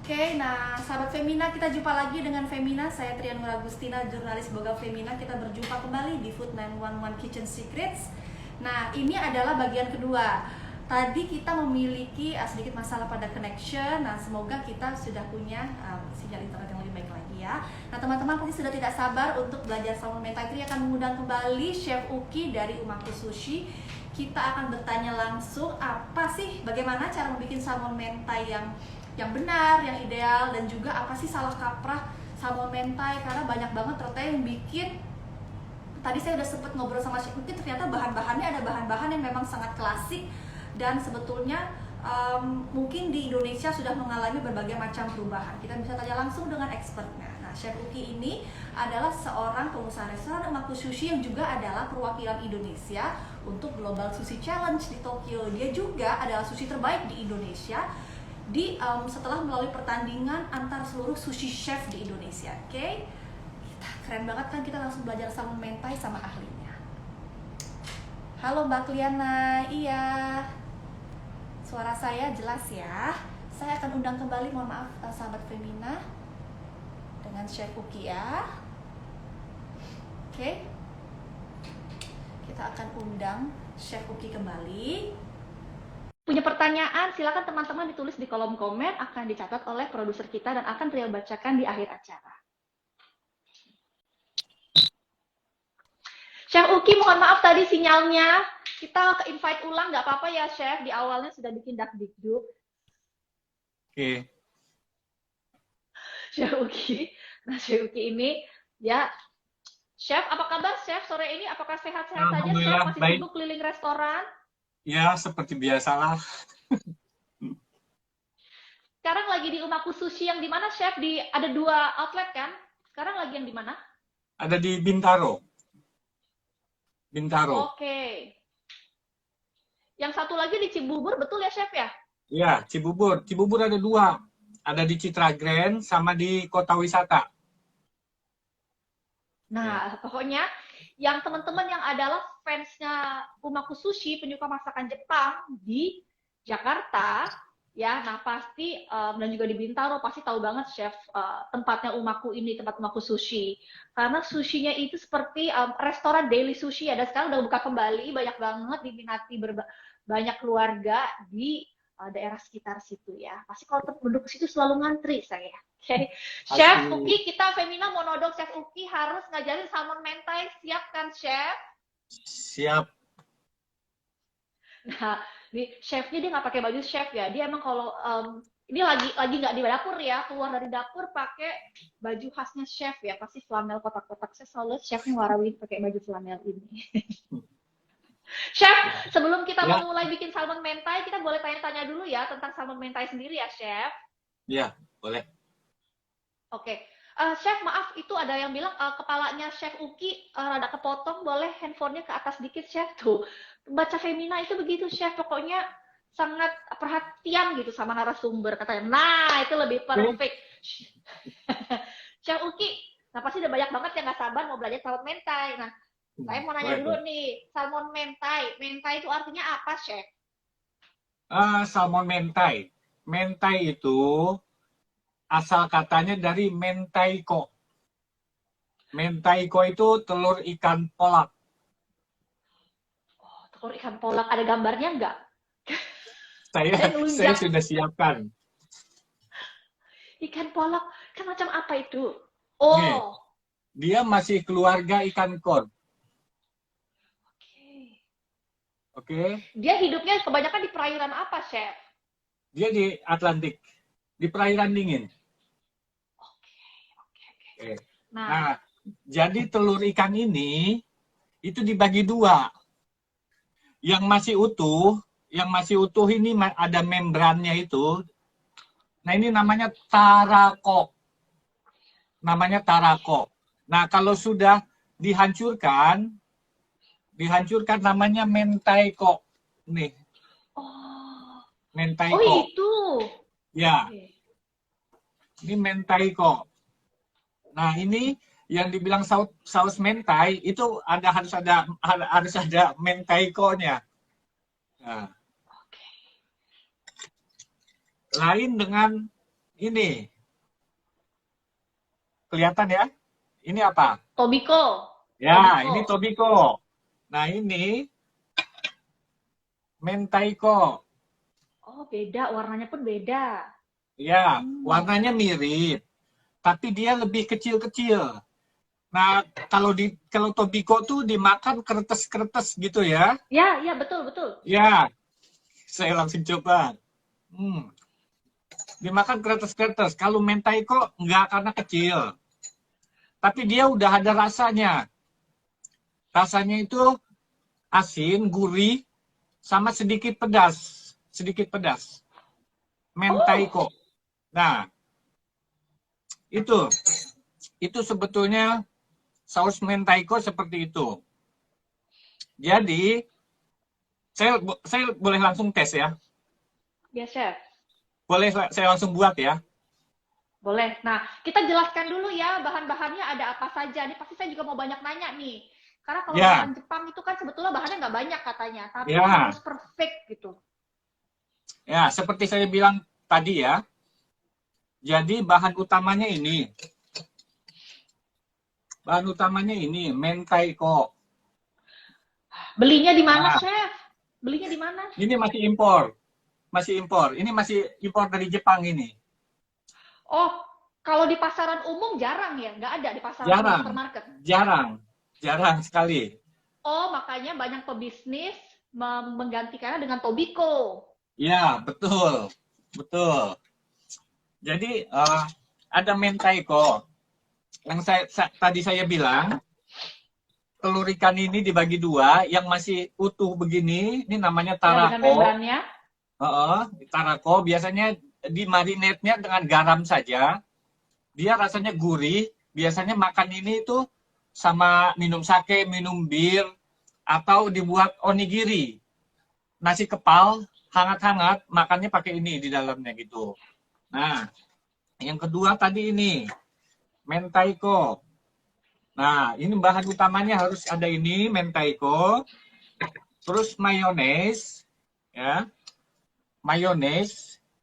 Oke, nah sahabat Femina, kita jumpa lagi dengan Femina. Saya Trian Agustina, jurnalis Boga Femina. Kita berjumpa kembali di Food 911 Kitchen Secrets. Nah, ini adalah bagian kedua. Tadi kita memiliki sedikit masalah pada connection. Nah, semoga kita sudah punya sinyal internet yang lebih baik lagi ya. Nah, teman-teman pasti sudah tidak sabar untuk belajar salmon mentai. Ini akan mengundang kembali Chef Uki dari Umaku Sushi. Kita akan bertanya langsung apa sih, bagaimana cara membuat salmon mentai yang benar, yang ideal, dan juga apa sih salah kaprah salmon mentai, karena banyak banget ternyata yang bikin. Tadi saya udah sempet ngobrol sama Chef Uki, ternyata bahan-bahannya ada bahan-bahan yang memang sangat klasik dan sebetulnya mungkin di Indonesia sudah mengalami berbagai macam perubahan. Kita bisa tanya langsung dengan expertnya. Nah, Chef Uki ini adalah seorang pengusaha restoran Umaku Sushi yang juga adalah perwakilan Indonesia untuk Global Sushi Challenge di Tokyo. Dia juga adalah sushi terbaik di Indonesia setelah melalui pertandingan antar seluruh sushi chef di Indonesia. Oke, keren banget kan, kita langsung belajar salmon mentai sama ahlinya. Halo Mbak Kliana, iya, suara saya jelas ya. Saya akan undang kembali, mohon maaf sahabat Femina, dengan Chef Uki ya. Oke, kita akan undang Chef Uki kembali. Punya pertanyaan, silakan teman-teman ditulis di kolom komen, akan dicatat oleh produser kita dan akan Trial bacakan di akhir acara. Chef Uki, mohon maaf tadi sinyalnya. Kita ke invite ulang, nggak apa-apa ya Chef, di awalnya sudah bikin dakdikduk. Oke. Chef Uki, nah Chef Uki ini ya, Chef, apa kabar Chef sore ini? Apakah sehat-sehat saja Chef? Masih baik. sibuk keliling restoran? Ya, seperti biasalah. Sekarang lagi di Umaku Sushi yang di mana Chef? Ada 2 outlet kan? Sekarang lagi yang di mana? Ada di Bintaro. Bintaro. Oke. Yang satu lagi di Cibubur, betul ya Chef ya? Ya, Cibubur. Cibubur ada 2. Ada di Citra Grand sama di Kota Wisata. Nah, pokoknya yang teman-teman yang adalah fansnya Umaku Sushi, penyuka masakan Jepang di Jakarta, ya, nah pasti dan juga di Bintaro pasti tahu banget Chef tempatnya Umaku ini, tempat Umaku Sushi. Karena sushinya itu seperti restoran daily sushi ya, dan sekarang udah buka kembali, banyak banget diminati banyak keluarga di daerah sekitar situ ya. Pasti kalau penduduk situ selalu ngantri saya. Oke, Chef Uki, kita Femina mau nodong Chef Uki harus ngajarin salmon mentai, siap kan Chef? Siap. Nah, nih chefnya dia nggak pakai baju chef ya, dia emang kalau ini lagi nggak di dapur ya, keluar dari dapur pakai baju khasnya chef ya, pasti flanel kotak-kotak. Saya selalu chefnya warawin pakai baju flanel ini. Chef, sebelum kita memulai bikin salmon mentai, kita boleh tanya-tanya dulu ya tentang salmon mentai sendiri ya, Chef? Ya, boleh. Oke. Chef, maaf, itu ada yang bilang kepalanya Chef Uki rada kepotong, boleh handphonenya ke atas dikit, Chef? Tuh, baca Femina itu begitu, Chef. Pokoknya sangat perhatian gitu sama narasumber, katanya. Nah, itu lebih perfect. Chef Uki, nah pasti udah banyak banget yang nggak sabar mau belajar salmon mentai. Nah, saya mau nanya dulu nih, salmon mentai. Mentai itu artinya apa, Chef? Salmon mentai. Mentai itu asal katanya dari mentaiko. Mentaiko itu telur ikan polak. Oh, telur ikan polak, ada gambarnya nggak? Saya sudah siapkan. Ikan polak, kan macam apa itu? Oh. Nih, dia masih keluarga ikan kod. Oke. Dia hidupnya kebanyakan di perairan apa, Chef? Dia di Atlantik, di perairan dingin. Oke. Nah, jadi telur ikan ini itu dibagi 2. Yang masih utuh ini ada membrannya itu. Nah, ini namanya tarako. Nah, kalau sudah dihancurkan namanya mentaiko. Nih. Oh. Mentaiko. Oh, itu. Ya. Ini mentaiko. Nah, ini yang dibilang saus mentai itu harus ada mentaikonya. Nah. Lain dengan Ini kelihatan ya? Ini apa? Tobiko. Ya, Tobiko. ini tobiko. Nah, ini mentaiko. Oh, beda. Warnanya pun beda. Ya, warnanya mirip, tapi dia lebih kecil-kecil. Nah, kalau tobiko tuh dimakan kretes-kretes gitu ya. Ya, ya, betul, betul. Ya, saya langsung coba. Dimakan kretes-kretes. Kalau mentaiko nggak karena kecil. Tapi dia udah ada rasanya. Rasanya itu asin, gurih, sama sedikit pedas. Sedikit pedas. Mentaiko. Nah, itu sebetulnya saus mentaiko seperti itu. Jadi, saya boleh langsung tes ya? Ya, Chef. Boleh saya langsung buat ya? Boleh. Nah, kita jelaskan dulu ya bahan-bahannya ada apa saja. Ini pasti saya juga mau banyak nanya nih. Karena kalau Ya. makan Jepang itu kan sebetulnya bahannya nggak banyak katanya. Tapi Ya. harus perfect gitu. Ya, seperti saya bilang tadi ya. Jadi bahan utamanya ini. Bahan utamanya ini, mentaiko. Belinya di mana, Nah. Chef? Belinya di mana? Ini masih impor. Masih impor. Ini masih impor dari Jepang ini. Oh, kalau di pasaran umum jarang ya? Nggak ada di pasaran Jarang. supermarket? Jarang sekali. Oh, makanya banyak pebisnis menggantikannya dengan tobiko. Ya, betul. Betul. Jadi, ada mentaiko. Yang tadi saya bilang, telur ikan ini dibagi dua, yang masih utuh begini, ini namanya Ya, dengan tarako. membrannya. Tarako biasanya dimarinate-nya dengan garam saja. Dia rasanya gurih. Biasanya makan ini itu sama minum sake, minum bir, atau dibuat onigiri. Nasi kepal, hangat-hangat, makannya pakai ini di dalamnya gitu. Nah, yang kedua tadi ini, mentaiko. Nah, ini bahan utamanya harus ada ini, mentaiko. Terus mayones, ya.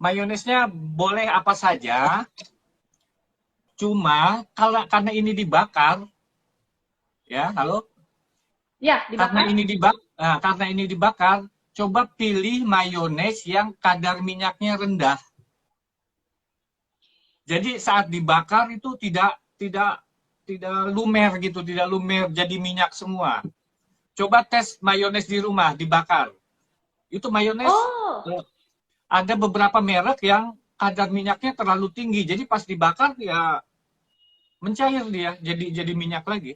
Mayonesnya boleh apa saja. Cuma karena ini dibakar, ya, halo? Ya, dibakar. Karena ini dibakar, coba pilih mayones yang kadar minyaknya rendah. Jadi saat dibakar itu tidak lumer gitu, tidak lumer jadi minyak semua. Coba tes mayones di rumah dibakar. Itu mayones ada beberapa merek yang kadar minyaknya terlalu tinggi. Jadi pas dibakar ya mencair dia, jadi minyak lagi.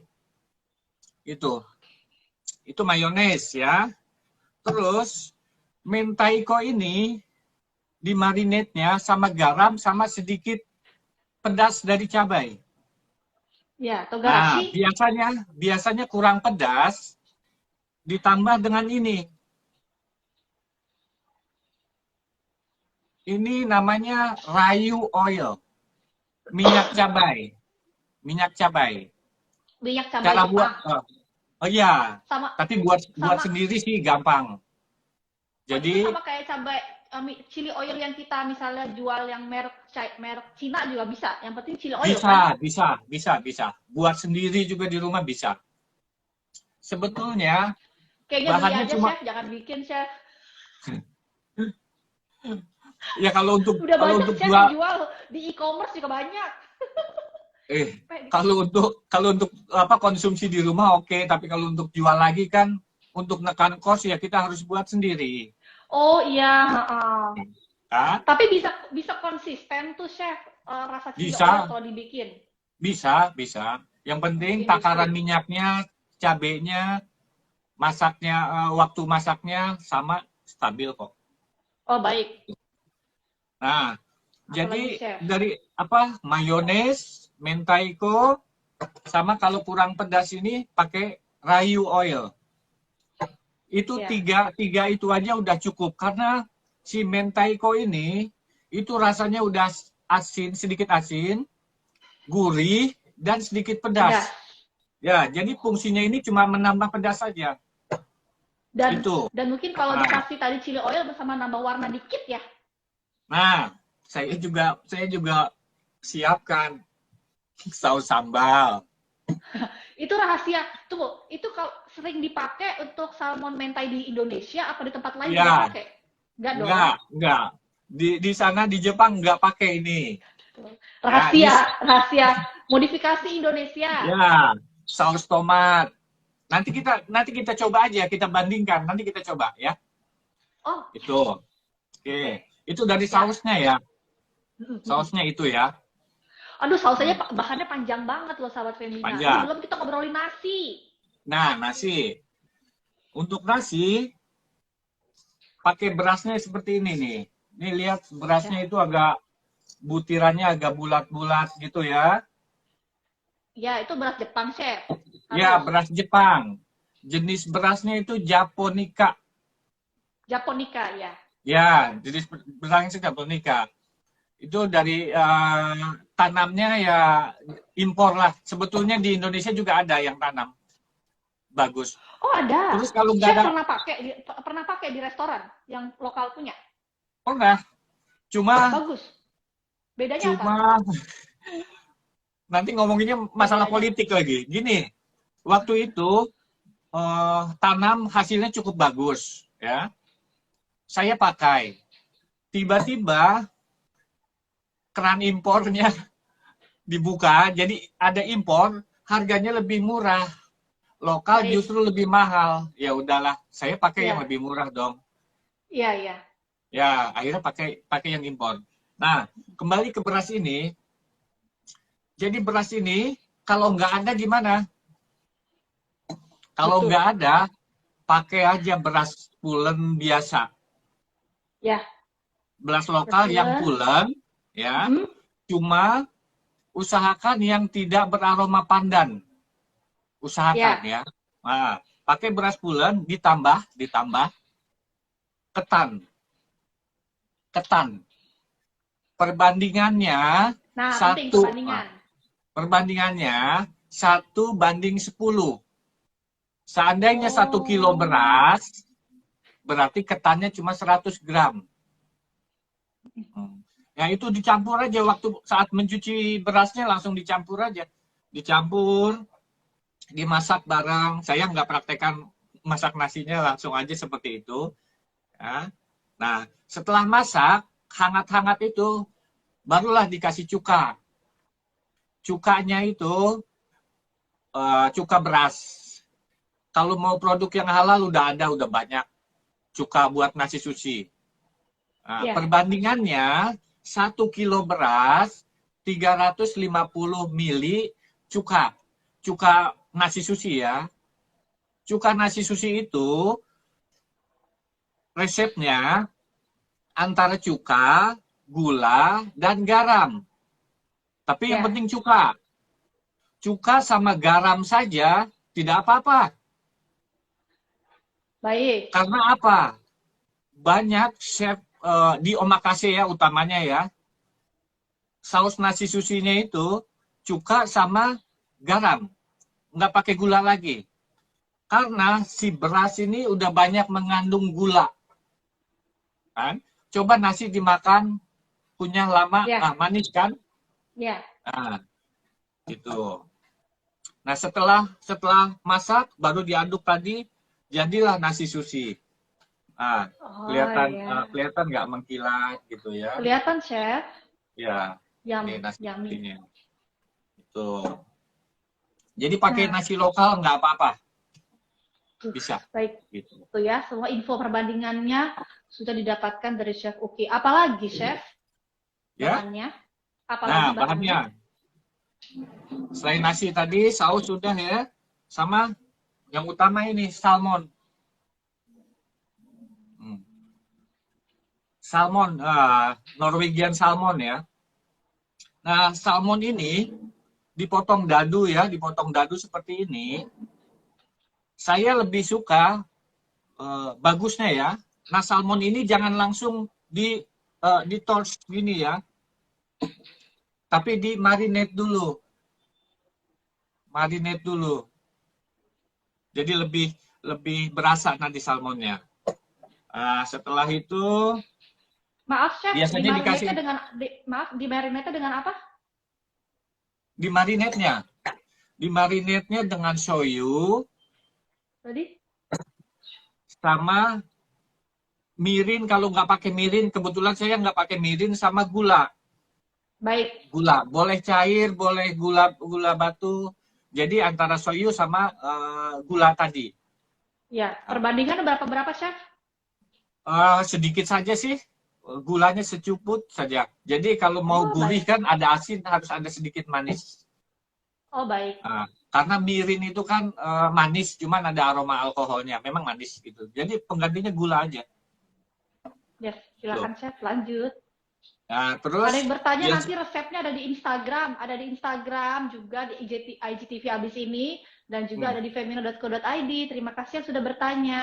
Itu mayones ya. Terus mentaiko ini dimarinate-nya sama garam sama sedikit pedas dari cabai. Ya, togarashi. Nah, biasanya kurang pedas ditambah dengan ini. Ini namanya rayu oil. Minyak cabai. Minyak cabai. Minyak cabai Cara Jepang. buat iya. Sama, tapi buat sendiri sih gampang. Jadi sama kayak cabai chili oil yang kita misalnya jual yang merek Cina juga bisa. Yang penting chili oil bisa. Buat sendiri juga di rumah bisa. Sebetulnya kayaknya beli aja, cuma... Chef, jangan bikin, Chef. Ya kalau untuk udah kalau banyak untuk jual di e-commerce juga banyak. Kalau untuk konsumsi di rumah oke, tapi kalau untuk jual lagi kan untuk nekan kos ya kita harus buat sendiri. Oh iya, tapi bisa konsisten tuh, Chef, rasa chili oil kalau dibikin. Bisa. Yang penting takaran minyaknya, cabenya, masaknya, waktu masaknya sama stabil kok. Oh baik. Nah, jadi dari mayones, mentaiko, sama kalau kurang pedas ini pakai rayu oil. Itu tiga itu aja udah cukup karena si mentaiko ini itu rasanya udah asin, sedikit asin, gurih dan sedikit pedas. Ya, jadi fungsinya ini cuma menambah pedas saja. Dan mungkin kalau dikasih tadi chili oil bersama nambah warna dikit ya. Nah, saya juga siapkan saus sambal. Itu rahasia. Tunggu, itu kalau sering dipakai untuk salmon mentai di Indonesia apa di tempat lain juga Ya, pakai? Enggak dong. enggak. Di sana di Jepang enggak pakai ini. Rahasia, rahasia. Modifikasi Indonesia. Ya, saus tomat. Nanti kita coba aja, kita bandingkan. Nanti kita coba ya. Oh, Itu. Oke. Itu dari sausnya ya. Sausnya itu ya. aduh, sausnya bahannya panjang banget loh, sahabat Femina. Panjang. Belum kita ngobrolin nasi. Nah, nasi. Untuk nasi pakai berasnya seperti ini nih. Nih lihat berasnya itu agak butirannya agak bulat-bulat gitu ya. Ya, itu beras Jepang, Chef. Ya, beras Jepang. Jenis berasnya itu Japonica. Japonica, ya. Ya, jenis berasnya Japonica. Itu dari tanamnya ya impor lah. Sebetulnya di Indonesia juga ada yang tanam. Bagus. Oh, ada. Terus kalau nggak Chef ada, pernah pakai di restoran yang lokal punya. pernah. Cuma Bagus. Bedanya apa? cuma nanti ngomonginnya masalah politik lagi. Gini, waktu itu tanam hasilnya cukup bagus, ya. Saya pakai. Tiba-tiba keran impornya dibuka, jadi ada impor, harganya lebih murah. Lokal Baik. justru lebih mahal. Ya udahlah, saya pakai yang Ya. lebih murah dong. Iya, iya. Ya, akhirnya pakai yang impor. Nah, kembali ke beras ini. Jadi beras ini kalau nggak ada gimana? Kalau Betul. nggak ada, pakai aja beras pulen biasa. Ya. Beras lokal Beras yang pulen, ya. Hmm? Cuma usahakan yang tidak beraroma pandan. Usahakan ya. Nah, pakai beras pulen ditambah ketan. Perbandingannya Nah, penting perbandingan. Perbandingannya 1:10. Seandainya 1 kilo beras, berarti ketannya cuma 100 gram. Ya itu dicampur aja waktu saat mencuci berasnya langsung dicampur aja. Dicampur, dimasak bareng. Saya nggak praktekkan masak nasinya langsung aja seperti itu. Ya. Nah, setelah masak, hangat-hangat itu, barulah dikasih cuka. Cukanya itu cuka beras. Kalau mau produk yang halal udah banyak. Cuka buat nasi sushi. Nah, perbandingannya 1 kilo beras, 350 mili cuka. Cuka nasi sushi ya. Cuka nasi sushi itu resepnya antara cuka, gula, dan garam. Tapi yang penting cuka. Cuka sama garam saja tidak apa-apa. Baik. Karena apa? Banyak chef di omakase ya utamanya ya. Saus nasi sushi-nya itu cuka sama garam. Nggak pakai gula lagi. Karena si beras ini udah banyak mengandung gula. Kan? Coba nasi dimakan punya lama, manis kan? Ya. Nah, gitu. Nah, setelah masak baru diaduk tadi, jadilah nasi sushi. Nah, kelihatan nggak mengkilat gitu ya? Kelihatan, Chef. Ya. Ini nasi sushi-nya. Itu. Jadi pakai nasi lokal nggak apa-apa. Bisa. Baik. Gitu. Itu ya, semua info perbandingannya sudah didapatkan dari Chef Uki. Apalagi, Chef? Ya. Bahannya? Apalagi bahannya? Selain nasi tadi, saus sudah ya. Sama yang utama ini, salmon. Salmon, Norwegian salmon ya. Nah, salmon ini dipotong dadu ya, dipotong dadu seperti ini. Saya lebih suka bagusnya ya. Nah, salmon ini jangan langsung di torch gini ya. Tapi di marinate dulu. Marinate dulu. Jadi lebih berasa nanti salmonnya. Setelah itu Maaf chef, Biasanya dikasih di marinate dengan apa? di marinate-nya dengan shoyu Tadi? sama mirin. Kalau nggak pakai mirin, kebetulan saya nggak pakai mirin, sama gula. Baik. Gula boleh cair, boleh gula batu. Jadi antara soyu sama gula tadi. Ya, perbandingan berapa chef? Sedikit saja sih, gulanya secuput saja. Jadi kalau mau gurih baik. kan ada asin, harus ada sedikit manis. Oh baik. Karena mirin itu kan manis, cuman ada aroma alkoholnya. Memang manis gitu. Jadi penggantinya gula aja. Yes, silakan chef, lanjut. Nah, terus ada yang bertanya nanti resepnya ada di Instagram juga di IGTV abis ini, dan juga ada di femina.co.id. Terima kasih yang sudah bertanya.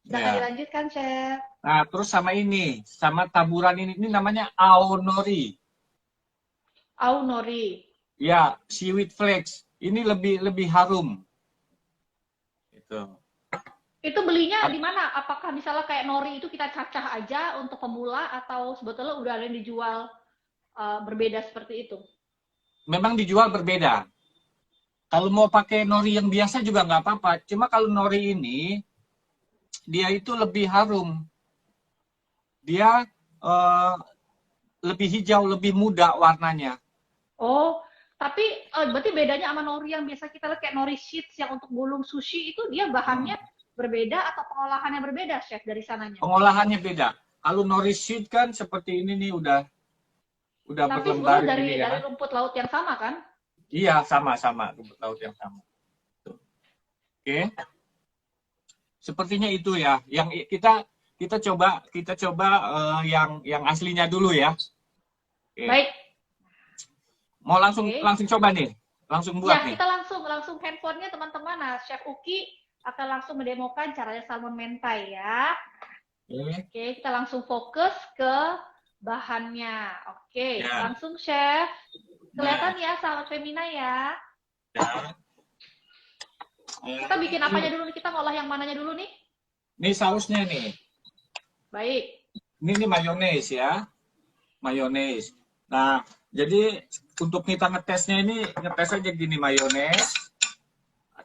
Silahkan dilanjutkan chef. Nah, terus sama taburan ini namanya aonori. Aonori. Ya, seaweed flakes. Ini lebih harum. Itu belinya di mana? Apakah misalnya kayak nori itu kita cacah aja untuk pemula, atau sebetulnya udah ada yang dijual berbeda seperti itu? Memang dijual berbeda. Kalau mau pakai nori yang biasa juga nggak apa-apa. Cuma kalau nori ini, dia itu lebih harum. Dia lebih hijau, lebih muda warnanya. Oh, tapi berarti bedanya sama nori yang biasa kita lihat kayak nori sheets yang untuk gulung sushi itu, dia bahannya berbeda atau pengolahannya berbeda, chef, dari sananya? Pengolahannya beda. Kalau nori sheet kan seperti ini nih, udah berlembar dari rumput laut yang sama kan? Iya, sama rumput laut yang sama. Oke. Sepertinya itu ya. Yang kita coba yang aslinya dulu ya. Oke. Baik. Mau langsung coba nih. Langsung buat nih. Ya, kita langsung handphonenya teman-teman. Nah, Chef Uki akan langsung mendemokan caranya salmon mentai ya. Oke, kita langsung fokus ke bahannya. Oke, langsung chef. Kelihatan ya sahabat Femina ya. Kita bikin apanya dulu nih? Kita ngolah yang mananya dulu nih? Ini sausnya nih. Baik. Ini mayones ya. Mayones. Nah, jadi untuk kita ngetesnya ini, ngetes aja gini mayones.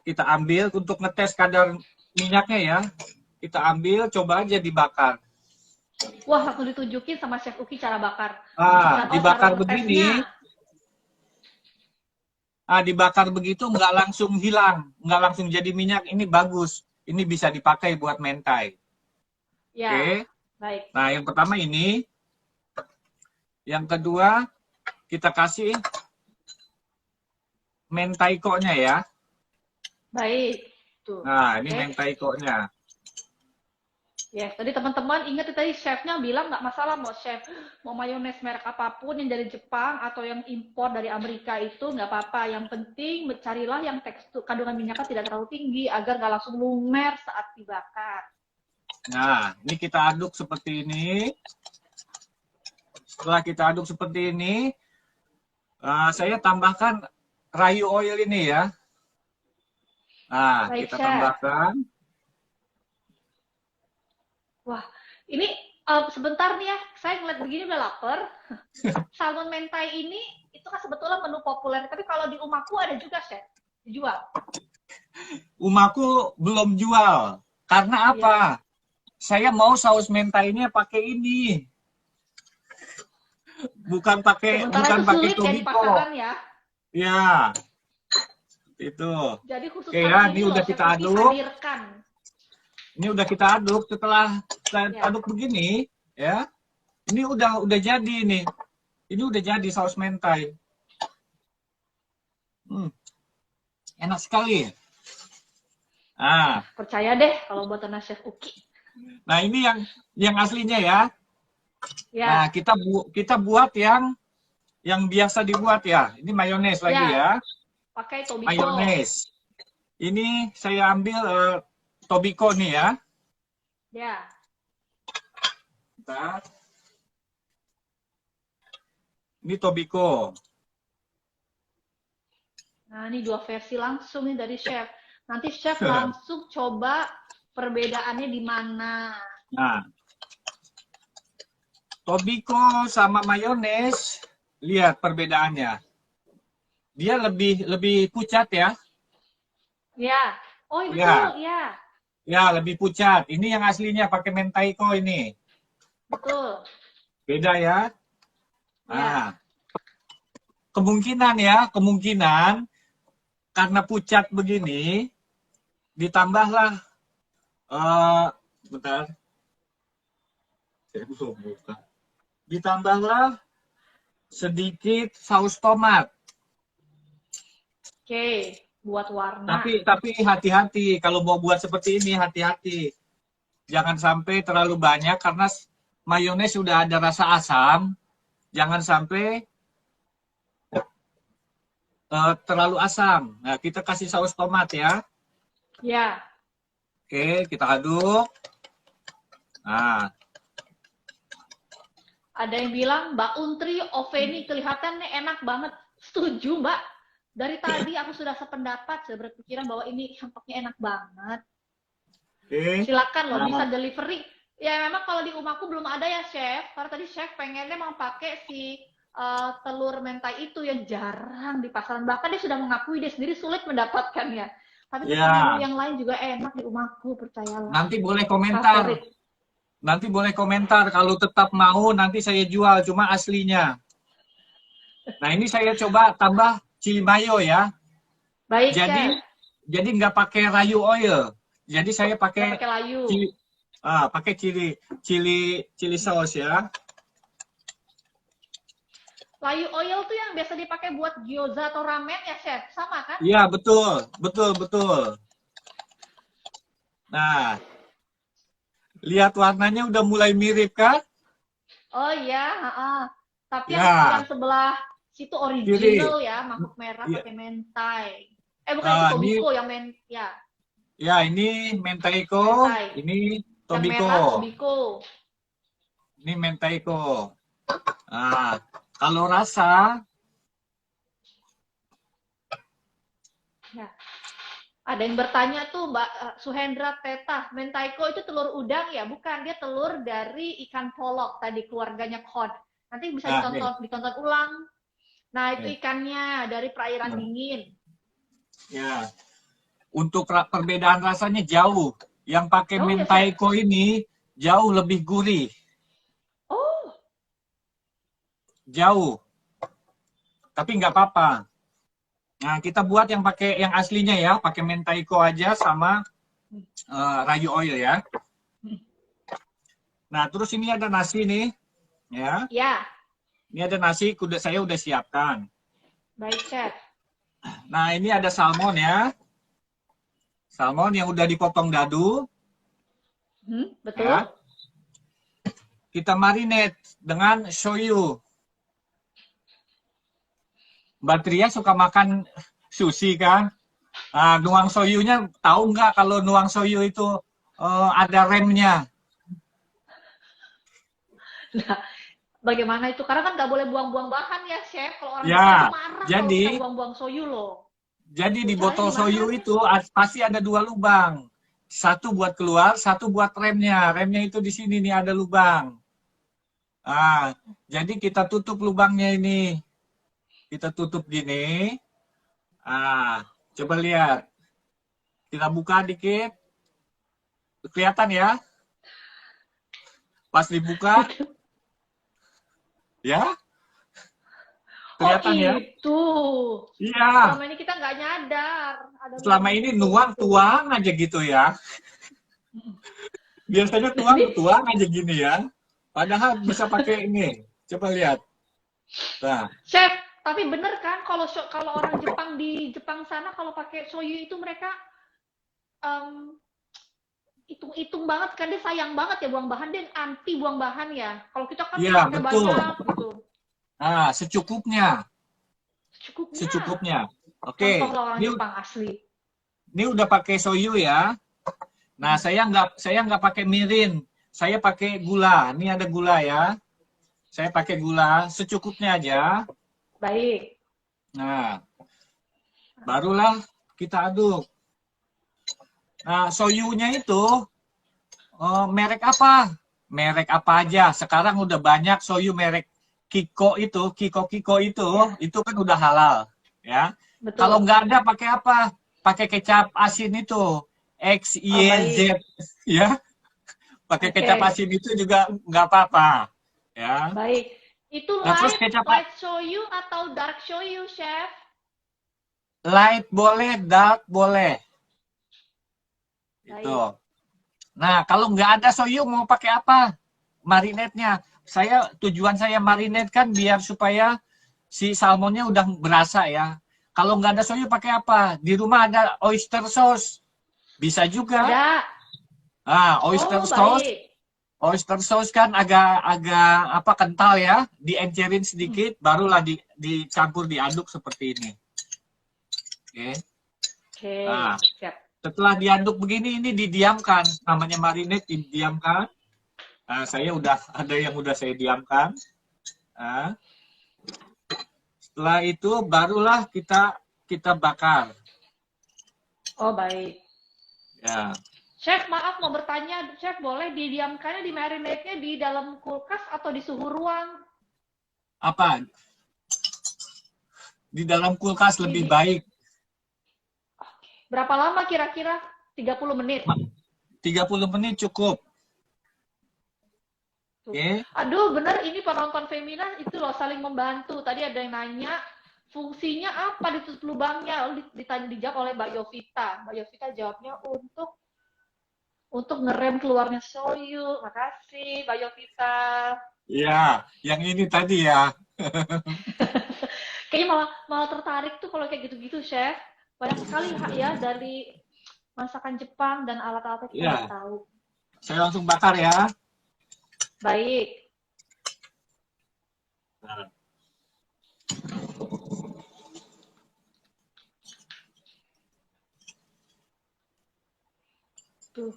Kita ambil untuk ngetes kadar minyaknya ya. Kita ambil, coba aja dibakar. Wah, langsung ditunjukin sama Chef Uki cara bakar. Dibakar begini. Dibakar begitu nggak langsung hilang, nggak langsung jadi minyak. Ini bagus. Ini bisa dipakai buat mentai. Ya, oke. Baik. Nah, yang pertama ini. Yang kedua, kita kasih mentaiko-nya ya. Baik. Tuh. Nah, ini mentaiko-nya. Ya, tadi teman-teman ingat tadi chefnya bilang nggak masalah mau mayones merek apapun yang dari Jepang atau yang impor dari Amerika itu nggak apa-apa. Yang penting carilah yang tekstur kandungan minyaknya tidak terlalu tinggi agar nggak langsung lumer saat dibakar. Nah, ini kita aduk seperti ini. Setelah kita aduk seperti ini, saya tambahkan rayu oil ini ya. Nah, baik, kita chef. tambahkan. Wah, ini sebentar nih ya, saya ngeliat begini udah lapar. Salmon mentai ini itu kan sebetulnya menu populer, tapi kalau di Umaku ada juga, chef, dijual. Umaku belum jual. Karena apa? Ya. Saya mau saus mentainya pakai ini. Bukan pakai Tobiko. Ya. Ya. Itu. Jadi khusus ya, ini udah kita aduk. Ini udah kita aduk. Setelah aduk begini, ya. Ini udah jadi nih. Ini udah jadi saus mentai. Enak sekali. Percaya deh kalau buatan Chef Uki. Nah, ini yang aslinya ya. Ya. Nah, kita buat yang biasa dibuat ya. Ini mayones lagi ya. Pakai Tobiko. Mayones. Ini saya ambil Tobiko nih ya. Ya. Bentar. Ini Tobiko. Nah, ini dua versi langsung nih dari chef. Nanti chef langsung coba perbedaannya di mana. Nah. Tobiko sama mayones, lihat perbedaannya. Dia lebih pucat ya. Ya. Oh, iya, Ya, betul, ya. ya lebih pucat. Ini yang aslinya pakai mentaiko ini. Betul. Beda ya. Ya. Nah, kemungkinan karena pucat begini, ditambahlah, bentar, saya belum buka. Ditambahlah sedikit saus tomat. Oke, buat warna. Tapi hati-hati kalau mau buat seperti ini, hati-hati. Jangan sampai terlalu banyak karena mayones sudah ada rasa asam. Jangan sampai terlalu asam. Nah, kita kasih saus tomat ya. Ya. Oke, kita aduk. Nah, Ada yang bilang, Mbak Untri, Oveni kelihatannya enak banget. Setuju, Mbak. Dari tadi aku sudah sependapat, sudah berpikiran bahwa ini tampaknya enak banget. oke. Silakan loh, Nah, bisa delivery. Ya memang kalau di rumahku belum ada ya, Chef. Karena tadi Chef pengennya mau pakai si telur mentai itu yang jarang di pasaran. Bahkan dia sudah mengakui dia sendiri sulit mendapatkannya. Tapi ya, menu yang lain juga enak di rumahku, percayalah. nanti boleh komentar. Favorit. Nanti boleh komentar kalau tetap mau nanti saya jual cuma aslinya. Nah, ini saya coba tambah cili mayo ya. Baik, Jadi Chef. jadi nggak pakai rayu oil. Jadi saya Nggak pakai pakai layu. pakai cili saus ya. Layu oil tuh yang biasa dipakai buat gyoza atau ramen ya, Chef? Sama kan? Iya, betul. Nah, lihat warnanya udah mulai mirip kan? Oh iya, tapi Ya, yang sebelah situ kiri. original ya, mangkuk merah Iya. pakai mentai. Bukan itu Ini tobiko yang ya, ya ini mentaiko, mentai. ini Yang merah tobiko. tobiko. Ini mentaiko. Nah, kalau rasa Ya. Ada yang bertanya tuh Mbak Suhendra Teta, mentaiko itu telur udang ya? Bukan, dia telur dari ikan polok tadi keluarganya cod. Nanti bisa ditonton ulang. Nah, itu ikannya dari perairan dingin. ya, untuk perbedaan rasanya jauh. Yang pakai Oh, ya, mentaiko ini jauh lebih gurih. Oh, Jauh. Tapi nggak apa-apa. Nah, kita buat yang pakai yang aslinya ya, pakai mentaiko aja sama rayu oil ya. Nah, terus ini ada nasi nih, ya. ya. Ini ada nasi, saya udah siapkan. Baik, Chef. Nah, ini ada salmon ya. Salmon yang udah dipotong dadu. Betul. Ya. Kita marinate dengan shoyu. Mbak Tria suka makan sushi kan? Nah, nuang soyunya, tahu nggak kalau nuang soyu itu ada remnya? Nah, bagaimana itu? Karena kan nggak boleh buang-buang bahan ya, Chef. Kalau orang Ya, Jepang itu marah jadi- kalau kita buang-buang soyu loh. Jadi di Caranya botol gimana? soyu itu pasti ada 2 lubang. Satu buat keluar, satu buat remnya. Remnya itu di sini nih ada lubang. Ah, jadi kita tutup lubangnya ini. Kita tutup gini. Ah, coba lihat. Kita buka dikit. Kelihatan ya? Pas dibuka. Ya? Kelihatan ya? Itu. Iya. Selama ini kita nggak nyadar. Selama ini tuang aja gitu ya. Biasanya tuang aja gini ya. Padahal bisa pakai ini. Coba lihat. Nah, Chef, tapi bener kan kalau orang Jepang di Jepang sana kalau pakai soyu itu mereka hitung-hitung banget kan, dia sayang banget ya buang bahan, dia anti buang bahan ya. Kalau kita kan iya, pakai betul. banyak gitu. Nah, secukupnya. Secukupnya. Secukupnya. Oke. Contoh orang Ini, Jepang asli. ini udah pakai soyu ya. Nah, saya nggak pakai mirin. Saya pakai gula. Ini ada gula ya. Saya pakai gula secukupnya aja. Baik. Nah, barulah kita aduk. Nah, soyunya itu merek apa? merek apa aja. Sekarang udah banyak soyu merek Kiko itu kan udah halal, ya. Kalau Betul. nggak ada pakai apa? Pakai kecap asin itu, Oh, baik. XYZ, ya. Pakai kecap Oke, asin itu juga nggak apa-apa, ya. baik. Itu Nah terus light kecap light shoyu atau dark shoyu, chef? light boleh, dark boleh, itu. Baik. Nah kalau nggak ada soyu mau pakai apa? Marinate-nya. Tujuan saya marinate kan biar supaya si salmonnya udah berasa ya. Kalau nggak ada soyu pakai apa? Di rumah ada oyster sauce, bisa juga. Ada. Ah, Oh, baik. oyster sauce kan agak apa kental ya, diencerin Hmm. sedikit, barulah dicampur diaduk seperti ini. Oke. Nah, Oke, siap. setelah diaduk begini ini didiamkan, namanya marinate didiamkan. Nah, saya diamkan. Nah, setelah itu barulah kita bakar. Oh, baik. Ya. Chef, maaf mau bertanya, Chef, boleh didiamkannya di marinate-nya di dalam kulkas atau di suhu ruang? Apa? Di dalam kulkas Di, lebih di- baik. Berapa lama kira-kira? 30 menit. 30 menit cukup. Tuh. Oke. Aduh, bener ini penonton Femina itu loh saling membantu. Tadi ada yang nanya fungsinya apa ditutup lubangnya, lalu dijawab oleh Mbak Yovita. Mbak Yovita jawabnya untuk ngerem keluarnya soyu. Makasih Mbak Yovita. Ya, yang ini tadi ya. Kayaknya malah tertarik tuh kalau kayak gitu-gitu, Chef. Banyak sekali ya dari masakan Jepang dan alat-alatnya kita nggak Ya, tahu. saya langsung bakar ya. Baik. Nah, Tuh.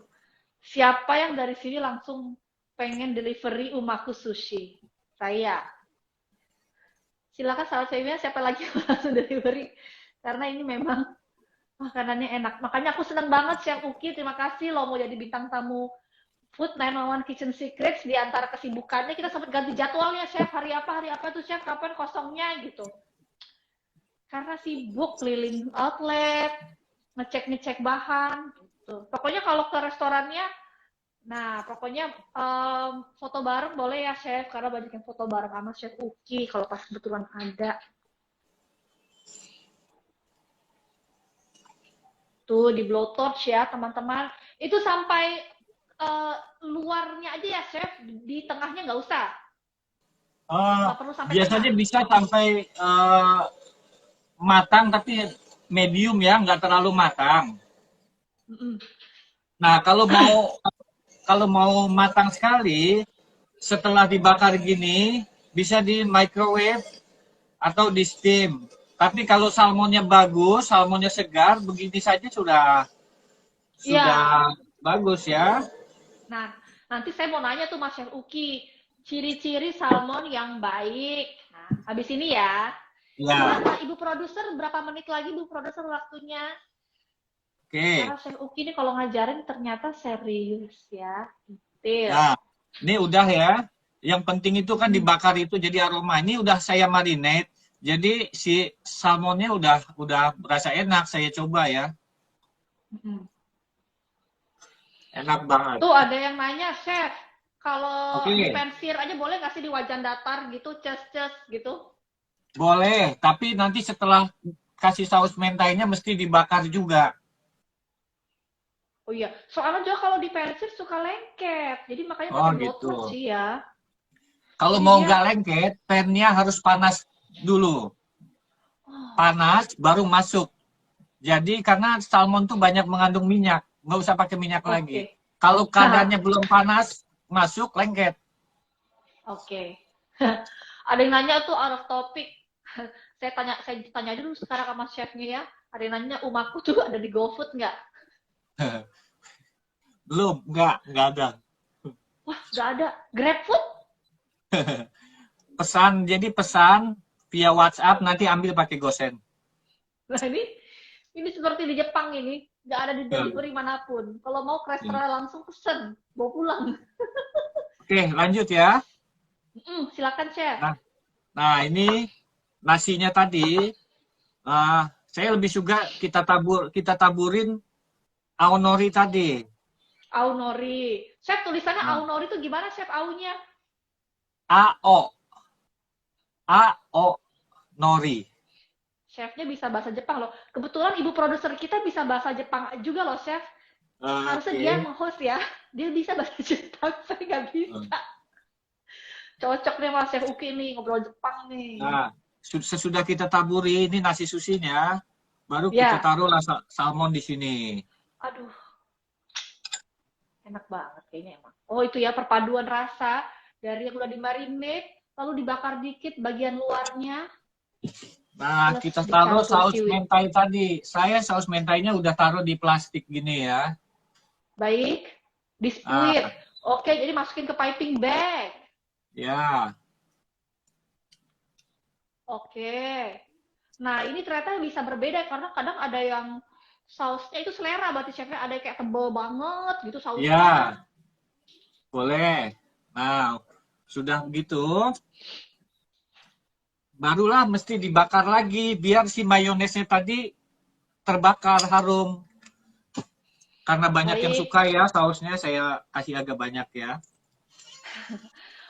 Siapa yang dari sini langsung pengen delivery umaku sushi? Saya. Silakan salah saya siapa lagi yang langsung delivery. Karena ini memang makanannya enak. Makanya aku senang banget Chef Uki. Terima kasih loh mau jadi bintang tamu Food 911 Kitchen Secrets. Di antara kesibukannya kita sempat ganti jadwalnya Chef. Hari apa tuh Chef? Kapan kosongnya gitu. Karena sibuk keliling outlet, ngecek bahan gitu. Pokoknya kalau ke restorannya, nah pokoknya foto bareng boleh ya Chef, karena banyak yang foto bareng sama Chef Uki kalau pas kebetulan ada. Tuh di blowtorch ya teman-teman. Itu sampai luarnya aja ya Chef, di tengahnya nggak usah. Nggak perlu sampai biasanya tengah. bisa sampai matang tapi medium ya, nggak terlalu matang. Nah, kalau mau matang sekali, setelah dibakar gini bisa di microwave atau di steam. Tapi kalau salmonnya bagus, salmonnya segar, begini saja sudah Iya. bagus ya. Nah, nanti saya mau nanya tuh Mas Chef Uki, ciri-ciri salmon yang baik. Nah, habis ini ya. Ya, Berapa Ibu Produser, berapa menit lagi Ibu Produser waktunya? oke. Karena Chef Uki ini kalau ngajarin ternyata serius ya. Detail. Nah, ini udah ya. Yang penting itu kan dibakar itu jadi aroma. Ini udah saya marinate. Jadi si salmonnya udah berasa enak. Saya coba ya. Enak banget. Tuh ada yang nanya, Chef, kalau Oke. dipensir aja boleh nggak sih di wajan datar gitu, ces-ces gitu? Boleh, tapi nanti setelah kasih saus mentainya mesti dibakar juga. Oh iya, soalnya juga kalau dipensir suka lengket, jadi makanya Oh pakai gitu. blowtorch sih ya. Kalau Jadi mau dia, nggak lengket, pannya harus panas dulu. Panas baru masuk. Jadi karena salmon tuh banyak mengandung minyak, nggak usah pakai minyak lagi. oke. Kalau keadaannya belum panas, masuk lengket. Oke. Ada yang nanya tuh out of topic. Saya tanya dulu sekarang sama chefnya ya. Ada yang nanya, umaku tuh ada di GoFood nggak? Belum, nggak ada. Wah, nggak ada. GrabFood? Jadi pesan via WhatsApp, nanti ambil pakai GoSend. Nah ini seperti di Jepang ini. Nggak ada di delivery manapun. Kalau mau ke restoran langsung pesen, bawa pulang. Oke, lanjut ya. Silakan chef. Nah, ini nasinya tadi, saya lebih suka kita taburin aonori tadi. Aonori. Chef, tulisannya Nah, aonori itu gimana chef aunya? AO, AO nori. Chefnya bisa bahasa Jepang loh. Kebetulan ibu produser kita bisa bahasa Jepang juga loh chef. Harusnya Oke. dia nge-host ya. Dia bisa bahasa Jepang, saya nggak bisa. Cocok nih mas Chef Uki nih, ngobrol Jepang nih. Nah, sesudah kita taburi ini nasi susinya, baru kita Ya, taruhlah salmon di sini. aduh, enak banget kayaknya emang. Oh itu ya perpaduan rasa dari yang udah dimarinate, lalu dibakar dikit bagian luarnya, Nah, plus kita taruh dicampur saus seaweed. mentai tadi. Saya saus mentainya udah taruh di plastik gini ya. Baik, di Ah, split. Oke, jadi masukin ke piping bag. ya. Oke. Nah, ini ternyata bisa berbeda karena kadang ada yang sausnya itu selera, berarti chefnya ada yang kayak tebel banget gitu sausnya. Ya, boleh. Nah, sudah begitu, barulah mesti dibakar lagi biar si mayonesnya tadi terbakar harum. Karena banyak yang Baik. suka ya sausnya, saya kasih agak banyak ya.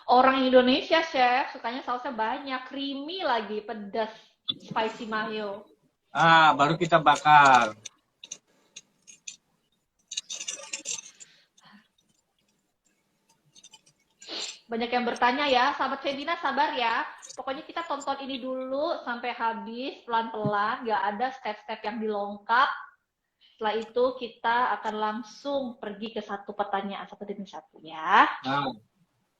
Orang Indonesia, chef, sukanya sausnya banyak, creamy lagi, pedas, spicy mayo. Baru kita bakar. Banyak yang bertanya ya, sahabat Febina sabar ya. Pokoknya kita tonton ini dulu sampai habis, pelan-pelan, nggak ada step-step yang dilongkap. Setelah itu kita akan langsung pergi ke satu pertanyaan, satu demi satu ya. Nah,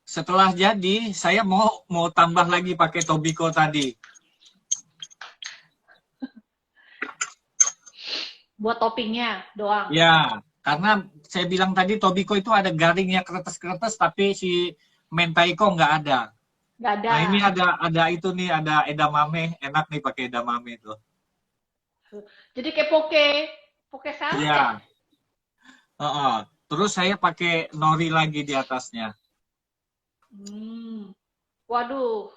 setelah jadi, saya mau tambah lagi pakai tobiko tadi. Buat toppingnya doang. Ya, karena saya bilang tadi tobiko itu ada garingnya kretes-kretes, tapi si mentaiko nggak ada. Nggak ada. Nah, ini ada itu nih, ada edamame, enak nih pakai edamame itu. Jadi kayak poke salad ya? Iya. Terus saya pakai nori lagi di atasnya. Waduh,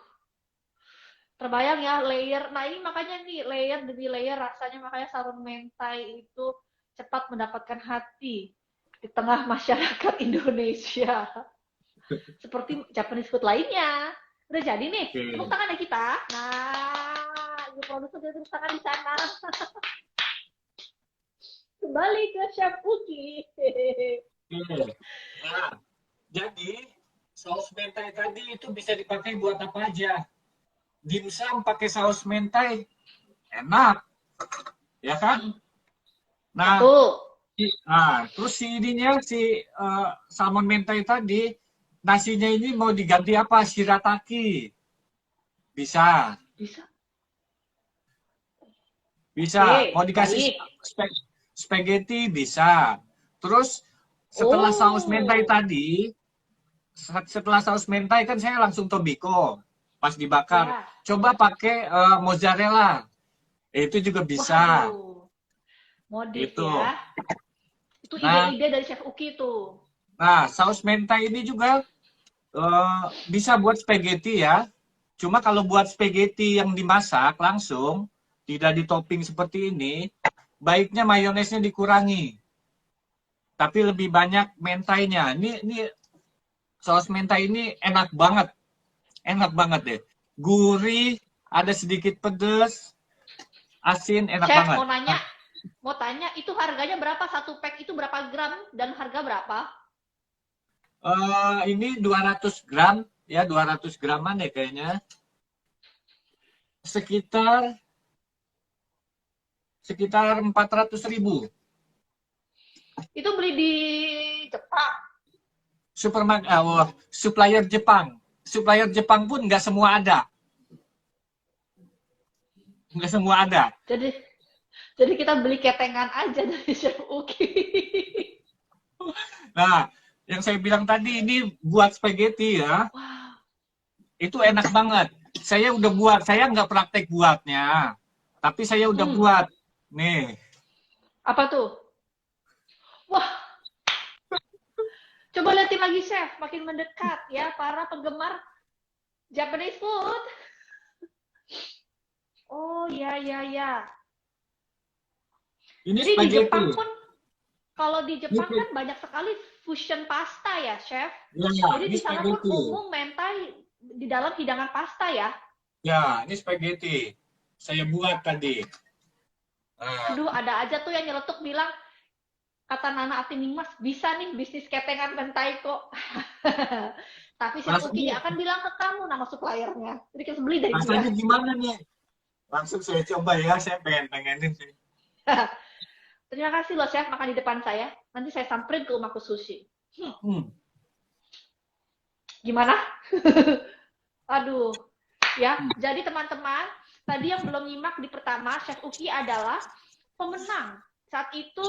terbayang ya layer. Nah ini makanya nih layer demi layer rasanya makanya sarung mentai itu cepat mendapatkan hati di tengah masyarakat Indonesia. Seperti Japanese food lainnya. Udah jadi nih, tepuk tangan ya kita. Nah, ibu produser dia tepuk tangan di sana. Kembali ke Chef Uki. Nah, jadi saus mentai tadi itu bisa dipakai buat apa aja. Dimsum pakai saus mentai enak, ya kan? Nah, terus si ininya si salmon mentai tadi nasinya ini mau diganti apa? Shirataki. Bisa. Mau dikasih spaghetti bisa. Terus setelah saus mentai tadi, setelah saus mentai kan saya langsung tobiko pas dibakar. Coba pakai mozzarella. Itu juga bisa. Modif itu. Ya. Itu ide-ide dari Chef Uki itu. Nah, saus mentai ini juga bisa buat spaghetti ya. Cuma kalau buat spaghetti yang dimasak langsung, tidak ditopping seperti ini, baiknya mayonesnya dikurangi. Tapi lebih banyak mentainya. Ini saus mentai ini enak banget. Enak banget deh. Gurih, ada sedikit pedas, asin, enak Chef, banget. mau tanya, itu harganya berapa? Satu pack itu berapa gram dan harga berapa? Ini 200 gram, ya 200 graman ya kayaknya. Sekitar 400.000. Itu beli di Jepang. Supplier Jepang. Supplier Jepang pun nggak semua ada. Nggak semua ada. Jadi kita beli ketengan aja dari Chef Uki. Nah, yang saya bilang tadi ini buat spaghetti ya. Wow. Itu enak banget. Saya udah buat. Saya nggak praktek buatnya. Tapi saya udah buat. Nih. Apa tuh? Wah. Coba liatin lagi chef, makin mendekat ya para penggemar Japanese food. Oh ya ya ya. Ini Jadi di spaghetti. Jepang pun, kalau di Ini, Jepang kan banyak sekali fusion pasta ya, chef. ya, Jadi ini di sana pun spaghetti. umum mentai di dalam hidangan pasta ya. Ya, ini spaghetti. Saya buat tadi. Nah, Aduh, ada aja tuh yang nyeletuk bilang, kata Nana Atiningmas, bisa nih bisnis ketengan mentaiko. Tapi Chef Uki rasanya, nggak akan bilang ke kamu nama suppliernya. Jadi kita beli dari dia. rasanya gimana nih? Langsung saya coba ya, saya pengenin sih. Terima kasih loh chef makan di depan saya. Nanti saya samperin ke Umaku Sushi. Gimana? Aduh. Ya, jadi teman-teman, tadi yang belum nyimak di pertama, Chef Uki adalah pemenang. Saat itu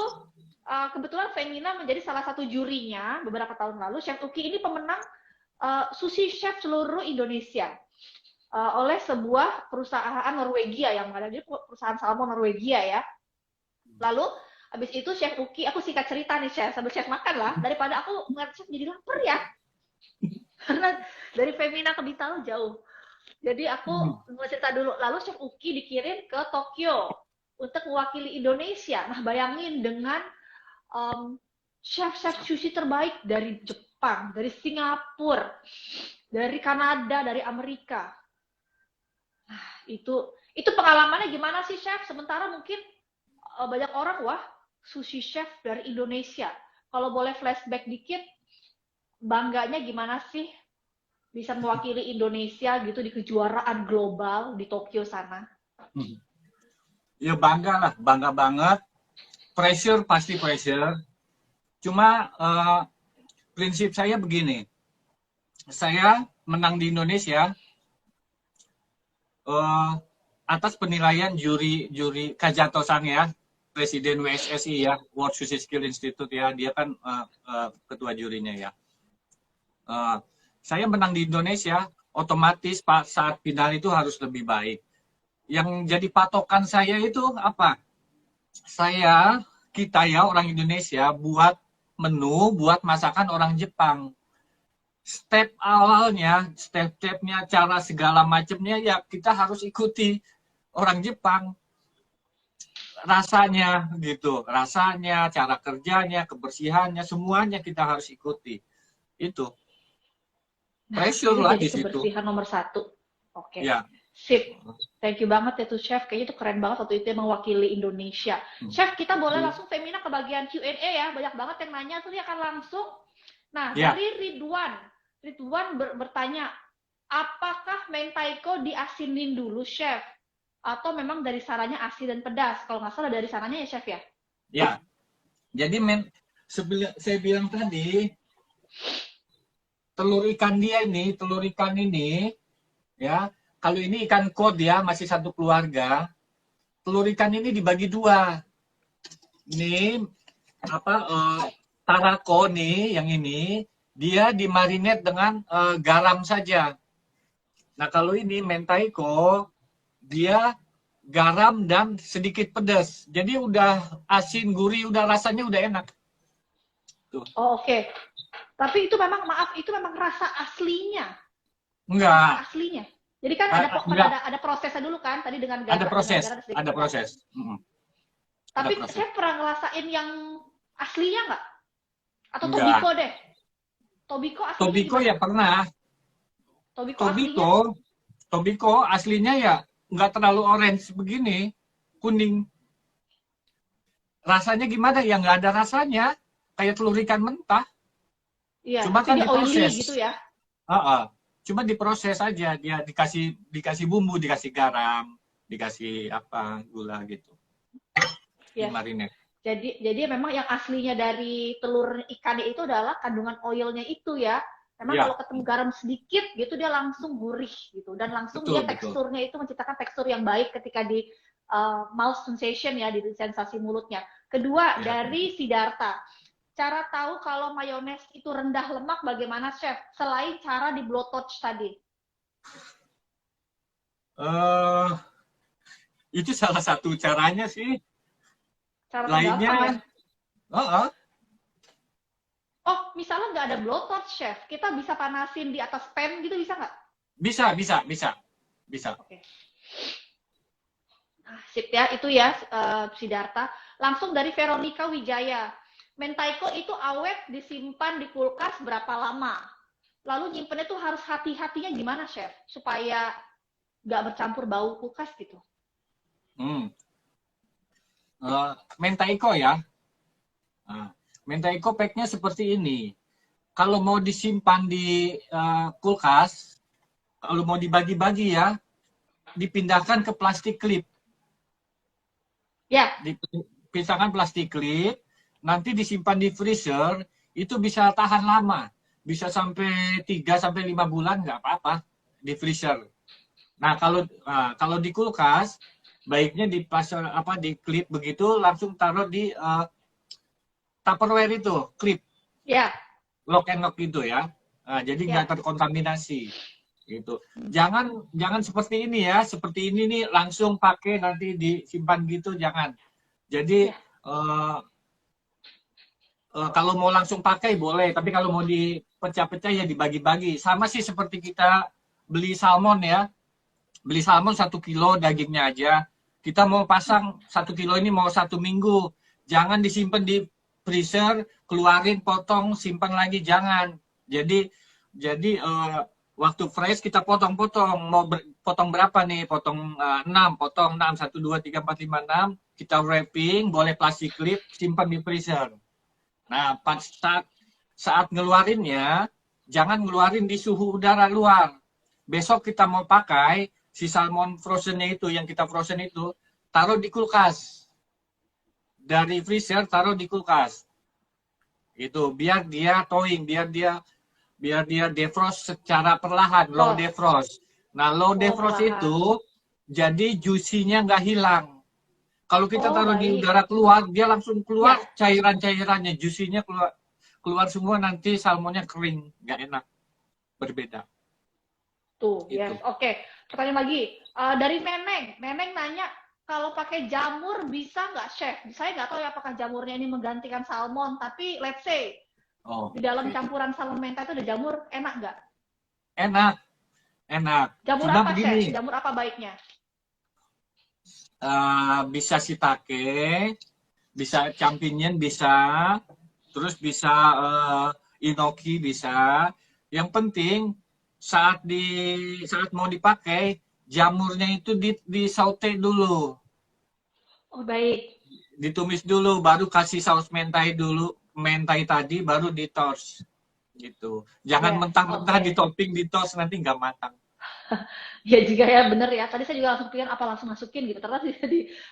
kebetulan Femina menjadi salah satu jurinya beberapa tahun lalu. Chef Uki ini pemenang sushi chef seluruh Indonesia oleh sebuah perusahaan Norwegia yang ada di perusahaan salmon Norwegia ya. Lalu habis itu Chef Uki, aku singkat cerita nih chef, sambil chef makan lah, daripada aku ngeliat chef jadi lapar ya. Karena dari Femina ke Bintaro jauh. Jadi aku mau cerita dulu. Lalu Chef Uki dikirim ke Tokyo untuk mewakili Indonesia. Nah bayangin dengan chef-chef sushi terbaik dari Jepang, dari Singapura, dari Kanada, dari Amerika. Nah, itu pengalamannya gimana sih chef? Sementara mungkin banyak orang, wah sushi chef dari Indonesia. Kalau boleh flashback dikit, bangganya gimana sih bisa mewakili Indonesia gitu di kejuaraan global di Tokyo sana? Ya bangga lah, bangga banget. Pressure pasti pressure. Cuma prinsip saya begini, saya menang di Indonesia atas penilaian juri Kajato-san ya, Presiden WSSI ya, World Sushi Skill Institute ya, dia kan ketua jurinya ya. Saya menang di Indonesia, otomatis saat final itu harus lebih baik. Yang jadi patokan saya itu apa? Kita ya orang Indonesia buat menu, buat masakan orang Jepang. Step awalnya, step-stepnya, cara segala macamnya ya kita harus ikuti orang Jepang. Rasanya gitu, rasanya, cara kerjanya, kebersihannya, semuanya kita harus ikuti. Itu. Pressure lah di situ. Kebersihan nomor 1. Oke. Ya. Sip. Thank you banget ya tuh chef. Kayaknya itu keren banget waktu itu mewakili Indonesia. Chef, kita boleh langsung Femina ke bagian Q&A ya. Banyak banget yang nanya tuh, dia akan langsung. Nah, dari Ridwan. Ridwan bertanya, apakah mentaiko diasinin dulu chef? Atau memang dari sananya asin dan pedas? Kalau nggak salah dari sananya ya chef ya? Ya. Jadi saya bilang tadi, telur ikan ini, ya, kalau ini ikan kod ya, masih satu keluarga, telur ikan ini dibagi 2. Ini, tarako nih, yang ini, dia dimarinate dengan garam saja. Nah, kalau ini mentaiko, dia garam dan sedikit pedas. Jadi udah asin, gurih, udah rasanya udah enak. Tuh. Oh, oke. Tapi itu memang, maaf, itu memang rasa aslinya. Enggak. Rasa aslinya. Jadi kan ada prosesnya dulu kan, tadi dengan garam. Ada proses. Tapi saya pernah ngerasain yang aslinya nggak? Atau Tobiko deh? Tobiko aslinya Tobiko gimana? Ya pernah. Tobiko aslinya ya nggak terlalu orange begini, kuning. Rasanya gimana? Ya nggak ada rasanya, kayak telur ikan mentah. Iya, cuma kan diproses gitu ya. Cuma diproses aja, dia dikasih bumbu, dikasih garam, dikasih gula gitu. Yes. Marinate. Jadi memang yang aslinya dari telur ikannya itu adalah kandungan oilnya itu ya. Memang kalau ketemu garam sedikit gitu dia langsung gurih gitu, dan langsung dia teksturnya itu menciptakan tekstur yang baik ketika di mouth sensation ya, di sensasi mulutnya. Kedua dari Siddhartha, cara tahu kalau mayones itu rendah lemak bagaimana chef? Selain cara di blowtorch tadi. Itu salah satu caranya sih. Cara lainnya, Oh, misalnya nggak ada blowtorch, chef, kita bisa panasin di atas pan gitu, bisa nggak? Bisa. Oke. Nah, sip ya, itu ya, Sidarta. Langsung dari Veronica Wijaya. Mentaiko itu awet disimpan di kulkas berapa lama? Lalu nyimpennya tuh harus hati-hatinya gimana, chef? Supaya nggak bercampur bau kulkas gitu. Hmm. Mentaiko ya. Nah, mentaiko packnya seperti ini. Kalau mau disimpan di kulkas, kalau mau dibagi-bagi ya, dipindahkan ke plastik klip. Ya. Dipindahkan plastik klip, nanti disimpan di freezer, itu bisa tahan lama. Bisa sampai 3 sampai 5 bulan nggak apa-apa di freezer. Nah, kalau di kulkas, baiknya di klip begitu langsung taruh di Tupperware itu, klip. Ya. Lock and lock gitu ya. Nah, jadi nggak terkontaminasi. Gitu. Jangan seperti ini ya, seperti ini nih langsung pakai nanti disimpan gitu, jangan. Jadi kalau mau langsung pakai boleh, tapi kalau mau dipecah-pecah ya dibagi-bagi. Sama sih seperti kita beli salmon ya, beli salmon 1 kilo dagingnya aja. Kita mau pasang 1 kilo ini mau 1 minggu, jangan disimpan di freezer, keluarin, potong, simpan lagi, jangan. Jadi waktu fresh kita potong-potong, mau potong berapa nih? Potong 6, potong 6, 1, 2, 3, 4, 5, 6, kita wrapping, boleh plastik clip, simpan di freezer. Nah, saat ngeluarinnya, jangan ngeluarin di suhu udara luar. Besok kita mau pakai, si salmon frozennya itu, yang kita frozen itu, taruh di kulkas. Dari freezer, taruh di kulkas. Itu, biar dia thawing, biar dia defrost secara perlahan, low defrost. Nah, low defrost itu jadi juicy-nya nggak hilang. Kalau kita taruh di udara keluar, dia langsung keluar cairan-cairannya, juicy-nya keluar semua, nanti salmonnya kering, nggak enak, berbeda. Tuh, gitu. Yes, oke. Pertanyaan lagi dari Neneng nanya, kalau pakai jamur bisa nggak, chef? Saya nggak tahu ya apakah jamurnya ini menggantikan salmon, tapi let's say di dalam campuran salmon menta itu ada jamur, enak nggak? Enak. Jamur cuma apa, begini, chef? Jamur apa baiknya? Bisa shiitake, bisa champignon, bisa, terus bisa enoki, bisa. Yang penting saat mau dipakai, jamurnya itu di saute dulu. Oh, baik. Ditumis dulu, baru kasih saus mentai dulu, mentai tadi, baru ditos. Gitu. Jangan mentah-mentah ditopping, ditos, nanti nggak matang. Ya juga ya, bener ya. Tadi saya juga langsung pikir apa langsung masukin gitu. Ternyata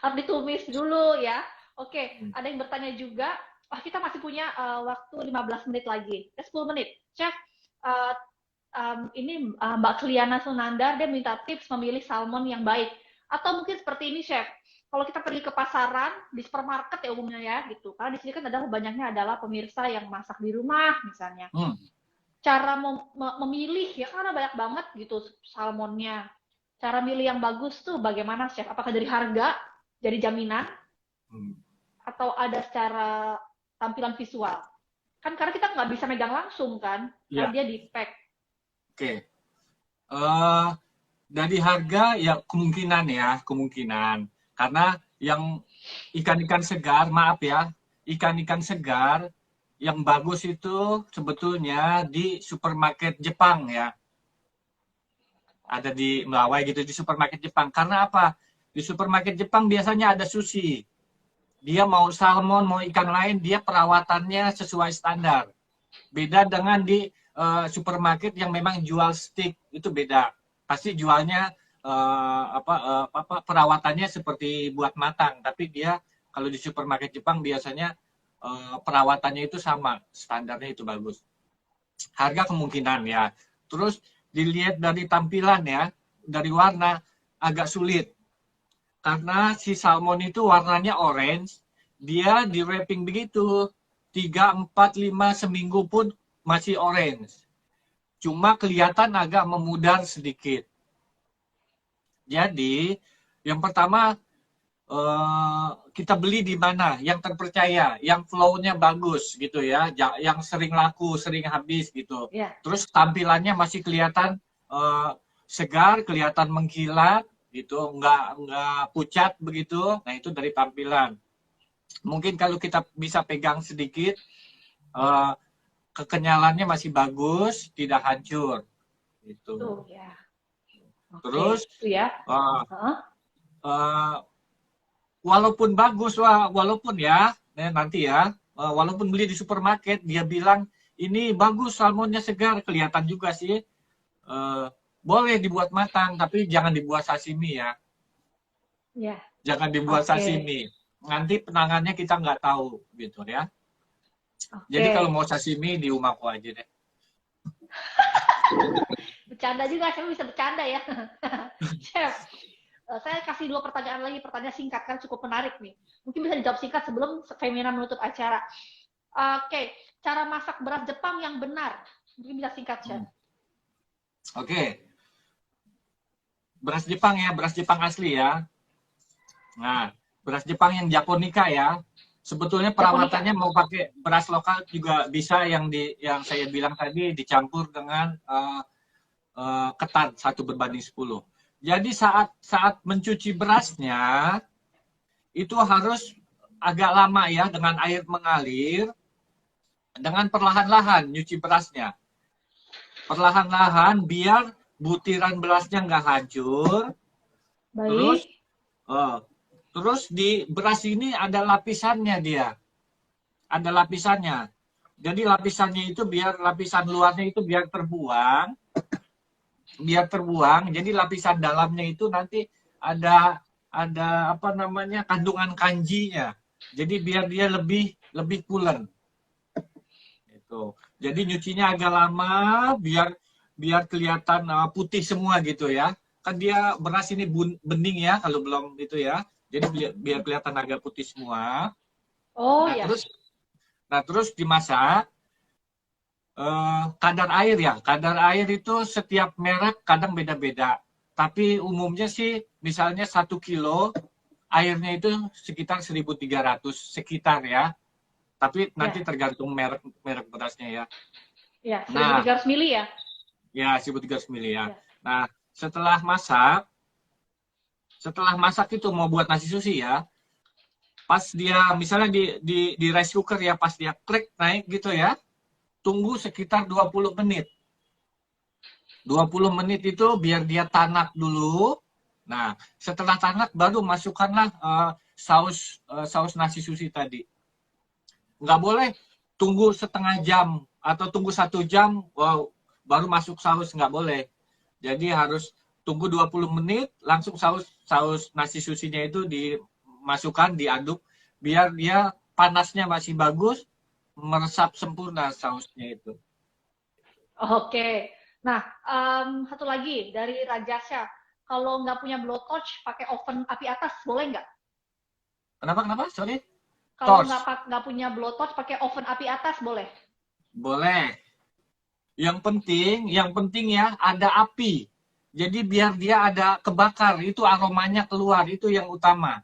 harus ditumis dulu ya. Oke, ada yang bertanya juga. Kita masih punya waktu 15 menit lagi. 10 menit. Chef, ini Mbak Kliana Sunandar, dia minta tips memilih salmon yang baik. Atau mungkin seperti ini, Chef. Kalau kita pergi ke pasaran, di supermarket ya umumnya ya, gitu. Karena di sini kan banyaknya adalah pemirsa yang masak di rumah, misalnya. Cara memilih ya, karena banyak banget gitu salmonnya. Cara milih yang bagus tuh bagaimana, chef? Apakah dari harga, dari jaminan, atau ada secara tampilan visual? Kan karena kita nggak bisa megang langsung kan, karena dia di pack. Oke. Dari harga ya kemungkinan. Karena yang ikan-ikan segar, maaf ya, ikan-ikan segar yang bagus itu sebetulnya di supermarket Jepang ya. Ada di Melawai gitu, di supermarket Jepang. Karena apa? Di supermarket Jepang biasanya ada sushi. Dia mau salmon, mau ikan lain, dia perawatannya sesuai standar. Beda dengan di supermarket yang memang jual steak, itu beda. Pasti jualnya perawatannya seperti buat matang, tapi dia kalau di supermarket Jepang biasanya perawatannya itu sama, standarnya itu bagus. Harga kemungkinan ya. Terus dilihat dari tampilan ya, dari warna agak sulit. Karena si salmon itu warnanya orange, dia di wrapping begitu 3, 4, 5 seminggu pun masih orange. Cuma kelihatan agak memudar sedikit. Jadi, yang pertama kita beli di mana yang terpercaya, yang flow-nya bagus gitu ya, yang sering laku, sering habis gitu. Ya. Terus tampilannya masih kelihatan segar, kelihatan mengkilat gitu, nggak pucat begitu. Nah itu dari tampilan. Mungkin kalau kita bisa pegang sedikit, kekenyalannya masih bagus, tidak hancur gitu. Tuh ya. Oke, Terus itu ya. walaupun bagus, walaupun ya nanti ya, walaupun beli di supermarket dia bilang ini bagus, salmonnya segar, kelihatan juga sih. Boleh dibuat matang, tapi jangan dibuat sashimi ya. Ya. Jangan dibuat Oke. sashimi. Nanti penangannya kita nggak tahu gitu ya. Oke. Jadi kalau mau sashimi di rumahku aja deh. Bercanda juga, Chef bisa bercanda ya. Chef, saya kasih 2 pertanyaan lagi, pertanyaan singkat kan cukup menarik nih. Mungkin bisa dijawab singkat sebelum Femina menutup acara. Oke, cara masak beras Jepang yang benar. Mungkin bisa singkat, Chef. Oke. Beras Jepang ya, beras Jepang asli ya. Nah, beras Jepang yang Japonica ya. Sebetulnya perawatannya mau pakai beras lokal juga bisa, yang saya bilang tadi dicampur dengan ketan 1:10. Jadi saat mencuci berasnya itu harus agak lama ya, dengan air mengalir, dengan perlahan-lahan nyuci berasnya. Perlahan-lahan biar butiran berasnya nggak hancur. Baik. Terus di beras ini ada lapisannya dia. Ada lapisannya. Jadi lapisannya itu biar lapisan luarnya itu biar terbuang. Jadi lapisan dalamnya itu nanti ada apa namanya, kandungan kanjinya. Jadi biar dia lebih pulen. Itu. Jadi nyucinya agak lama biar kelihatan putih semua gitu ya. Kan dia beras ini bening ya kalau belum itu ya. Jadi biar kelihatan agak putih semua. Oh ya. Terus dimasak. Kadar air ya, kadar air itu setiap merek kadang beda-beda. Tapi umumnya sih misalnya 1 kilo airnya itu sekitar 1.300 sekitar ya. Tapi nanti tergantung merek berasnya ya. Ya, 1.300 mili ya. Ya, 1.300 mili ya. Nah, setelah masak itu mau buat nasi sushi ya. Pas dia misalnya di rice cooker ya, pas dia klik naik gitu ya. Tunggu sekitar 20 menit. 20 menit itu biar dia tanak dulu. Nah, setelah tanak baru masukkanlah saus nasi sushi tadi. Nggak boleh tunggu setengah jam atau tunggu 1 jam baru masuk saus, nggak boleh. Jadi harus tunggu 20 menit, langsung saus nasi sushi-nya itu dimasukkan, diaduk, biar dia panasnya masih bagus, meresap sempurna sausnya itu. Oke. Nah, satu lagi dari Raja Chef. Kalau nggak punya blowtorch, pakai oven api atas, boleh nggak? Kenapa? Sorry? Kalau nggak punya blowtorch, pakai oven api atas, boleh? Boleh. Yang penting ya ada api. Jadi biar dia ada kebakar, itu aromanya keluar, itu yang utama.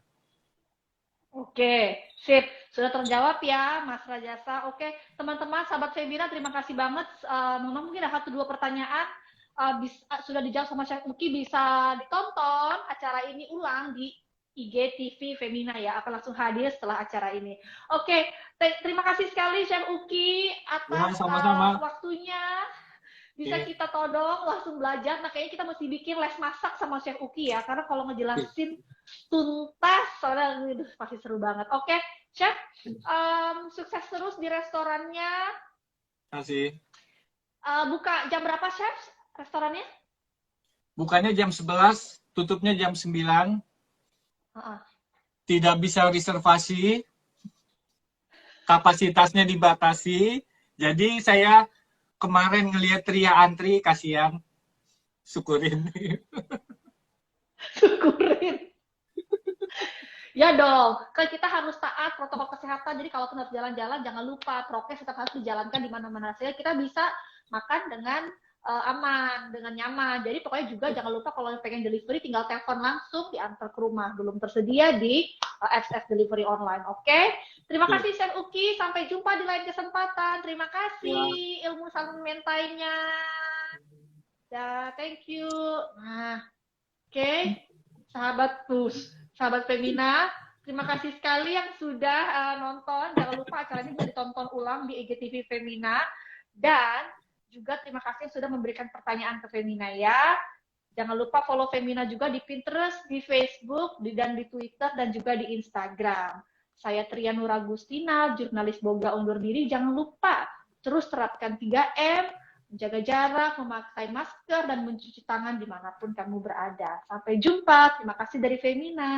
Oke, sip. Sudah terjawab ya, Mas Rajasa. Oke, teman-teman, sahabat Femina, terima kasih banget. Mungkin ada 1-2 pertanyaan sudah dijawab sama Chef Uki, bisa ditonton acara ini ulang di IGTV Femina ya, akan langsung hadir setelah acara ini. Oke, terima kasih sekali Chef Uki atas waktunya. Bisa kita todong, langsung belajar. Nah, kayaknya kita mesti bikin les masak sama Chef Uki ya, karena kalau ngejelasin tuntas, soalnya pasti seru banget. Oke, Chef, sukses terus di restorannya. Terima kasih. Buka jam berapa, Chef, restorannya? Bukanya jam 11, tutupnya jam 9. Tidak bisa reservasi, kapasitasnya dibatasi. Jadi saya kemarin ngelihat Ria antri, kasihan. Syukurin. Ya dong, kan kita harus taat protokol kesehatan. Jadi kalau harus jalan-jalan, jangan lupa prokes tetap harus dijalankan di mana-mana. Sehingga kita bisa makan dengan aman, dengan nyaman. Jadi pokoknya juga jangan lupa kalau pengen delivery tinggal telepon langsung diantar ke rumah. Belum tersedia di apps delivery online. Oke? Terima kasih Chef Uki. Sampai jumpa di lain kesempatan. Terima kasih ilmu salmon mentainya. Ya, thank you. Nah, oke. Sahabat Femina, terima kasih sekali yang sudah nonton. Jangan lupa acara ini bisa ditonton ulang di IGTV Femina. Dan juga terima kasih yang sudah memberikan pertanyaan ke Femina ya. Jangan lupa follow Femina juga di Pinterest, di Facebook, dan di Twitter, dan juga di Instagram. Saya Trian Nuragustina, jurnalis Boga undur diri. Jangan lupa terus terapkan 3M, menjaga jarak, memakai masker, dan mencuci tangan dimanapun kamu berada. Sampai jumpa. Terima kasih dari Femina.